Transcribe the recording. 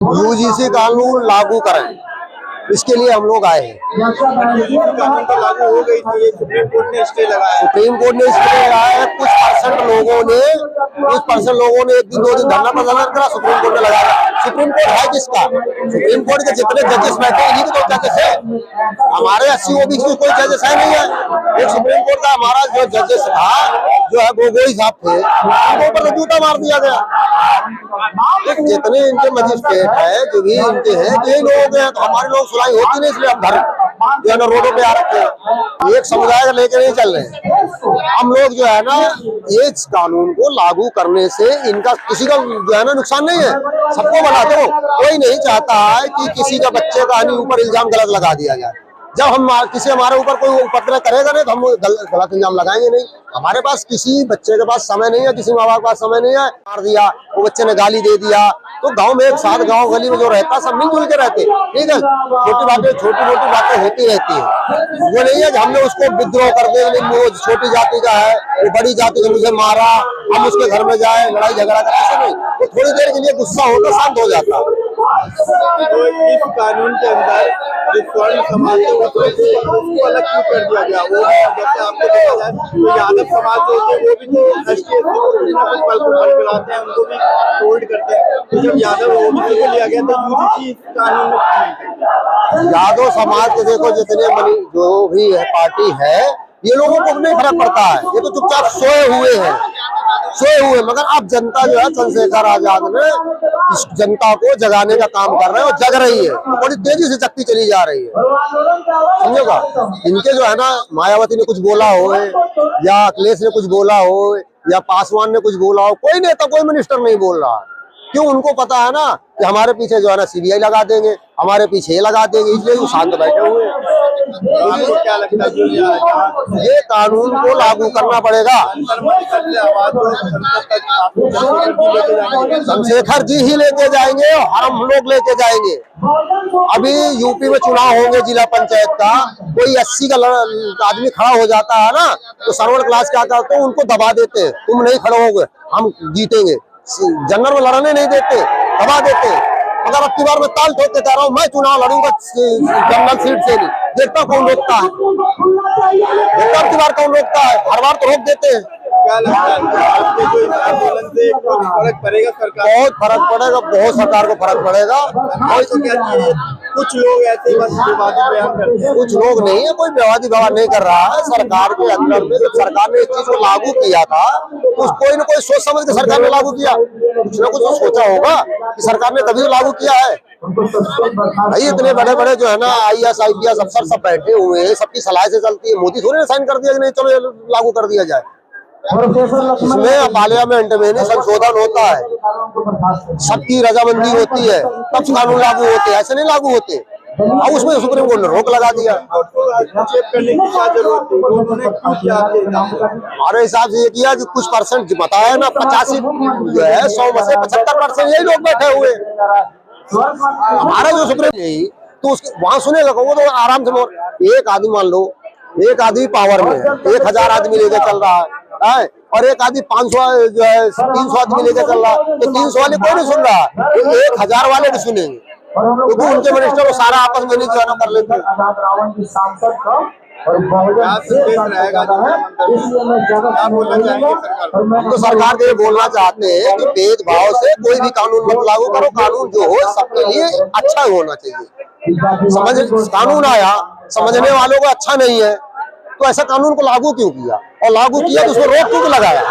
UGC कानून लागू करें, इसके लिए हम लोग आए हैं। कानून तो लागू हो गई थी, ये सुप्रीम कोर्ट ने स्टे लगाया। सुप्रीम कोर्ट ने स्टे लगाया है। कुछ परसेंट लोगों ने एक दिन 2 दिन धरना प्रदर्शन करा, सुप्रीम कोर्ट ने लगाया। सुप्रीम कोर्ट है किसका? सुप्रीम कोर्ट के जितने जजेस बैठे इन्हीं के 2 जजेस है। हमारे 80 OBC में कोई जजेस है नहीं है। एक सुप्रीम कोर्ट का हमारा जो जजेस था, जो है गोगोई साहब थे, उनके ऊपर तो जूता मार दिया गया। जितने इनके मजिस्ट्रेट है, जो भी इनके हैं, यही लोग हैं। तो हमारे लोग सुनाई होती नहीं, इसलिए हम घर जो है ना रोडों पे आ रखे हैं। एक समुदाय को लेकर नहीं चल रहे हम लोग। जो है ना, ये कानून को लागू करने से इनका किसी का जो है ना नुकसान नहीं है, सबको बना दो। कोई नहीं चाहता है कि किसी का बच्चे का ऊपर इल्जाम गलत लगा दिया जाए। जब हम किसी हमारे ऊपर कोई उपद्रव करेगा नहीं तो हम गलत इल्जाम लगाएंगे नहीं। हमारे पास किसी बच्चे के पास समय नहीं है, किसी माँ बाप के पास समय नहीं है। मार दिया, वो बच्चे ने गाली दे दिया, तो गांव में एक साथ गांव गली में जो रहता सब मिलजुल के रहते, ठीक है। छोटी मोटी बातें होती रहती है। वो नहीं है कि हमने उसको विद्रोह कर दे, वो छोटी जाति का है, वो बड़ी जाति ने मुझे मारा, हम उसके घर में जाए लड़ाई झगड़ा कर, ऐसा नहीं। वो थोड़ी देर के लिए गुस्सा होकर शांत हो जाता। तो इस कानून के अंदर जो स्वर्ण समाज है उसको अलग क्यों कर दिया गया? वो जैसे आपको देखा जाए तो यादव समाज जो होते हैं वो भी तो ST कुछ बल कराते हैं, उनको भी होल्ड करते हैं। तो जब यादव OBC को लिया गया तो UGC कानून में यादव समाज के देखो जितने जो भी है पार्टी है, ये लोगों को नहीं फर्क पड़ता है। ये तो चुपचाप सोए हुए। मगर अब जनता जो है, चंद्रशेखर आजाद ने इस जनता को जगाने का काम कर रहे हैं और जग रही है, बड़ी तेजी से जगती चली जा रही है, समझोगा। इनके जो है ना, मायावती ने कुछ बोला हो या अखिलेश ने कुछ बोला हो या पासवान ने कुछ बोला हो, कोई नेता कोई मिनिस्टर नहीं बोल रहा। क्यों? उनको पता है ना कि हमारे पीछे जो है ना CBI लगा देंगे, हमारे पीछे लगा देंगे, इसलिए वो शांत बैठे हुए हैं। क्या लगता है ये कानून को लागू करना पड़ेगा। चंद्रशेखर जी ही लेके जाएंगे और हम लोग लेके जाएंगे। अभी यूपी में चुनाव होंगे जिला पंचायत का, कोई 80 का आदमी खड़ा हो जाता है ना, तो सर्वर क्लास क्या करते हैं, उनको दबा देते हैं। तुम नहीं खड़े होगे, हम जीतेंगे। जनरल में लड़ने नहीं देते, दबा देते। मगर अब की बार मैं ताल ठोक के कह रहा हूँ, मैं चुनाव लड़ूंगा जनरल सीट से नहीं। देखता कौन रोकता है, देखता अब की बार कौन रोकता है। हर बार तो रोक देते हैं। क्या लगता है आपके जो इस आंदोलन से कुछ फर्क पड़ेगा? सरकार बहुत फर्क पड़ेगा, बहुत सरकार को फर्क पड़ेगा। और तो क्या कुछ लोग ऐसे बस विवादी बयान करते हैं। कुछ लोग नहीं है, कोई विवादी बयान नहीं कर रहा है। सरकार के अंदर में जब सरकार ने इस चीज को लागू किया था, तो कोई न कोई सोच समझ के सरकार ने लागू किया। कुछ न कुछ तो सोचा होगा कि सरकार ने तभी लागू किया है। भाई इतने बड़े बड़े जो है ना IAS IPS अफसर सब बैठे हुए हैं, सबकी सलाह से चलती है। मोदी थोड़ी ने साइन कर दिया कि नहीं चलो लागू कर दिया जाए। इसमें पार्लियामेंट में संशोधन होता है, सबकी रजामंदी होती है, तब कानून लागू होते हैं, ऐसे नहीं लागू होते। और उसमें सुप्रीम कोर्ट ने रोक लगा दिया। हमारे हिसाब से ये किया कि कुछ परसेंट बताया ना, 85 जो है 100 में से 75% यही लोग बैठे हुए। हमारा जो सुप्रीम यही तो वहां सुनेगा, वो तो आराम से। एक आदमी मान लो, एक आदमी पावर में 1000 आदमी लेके चल रहा है, और एक आदमी 500 जो है 300 आदमी लेके चल रहा है, तो 300 वाले कोई नहीं सुन रहा, तो 1000 वाले भी सुनेंगे, क्योंकि उनके मिनिस्टर वो सारा आपस में नहीं जो कर लेते हैं। हम तो सरकार को ये बोलना चाहते हैं कि भेदभाव से कोई भी कानून मत लागू करो। कानून जो हो सबके लिए अच्छा होना चाहिए। कानून आया, समझने वालों को अच्छा नहीं है, तो ऐसा कानून को लागू क्यों किया? और लागू किया तो उसको रोक क्यों लगाया?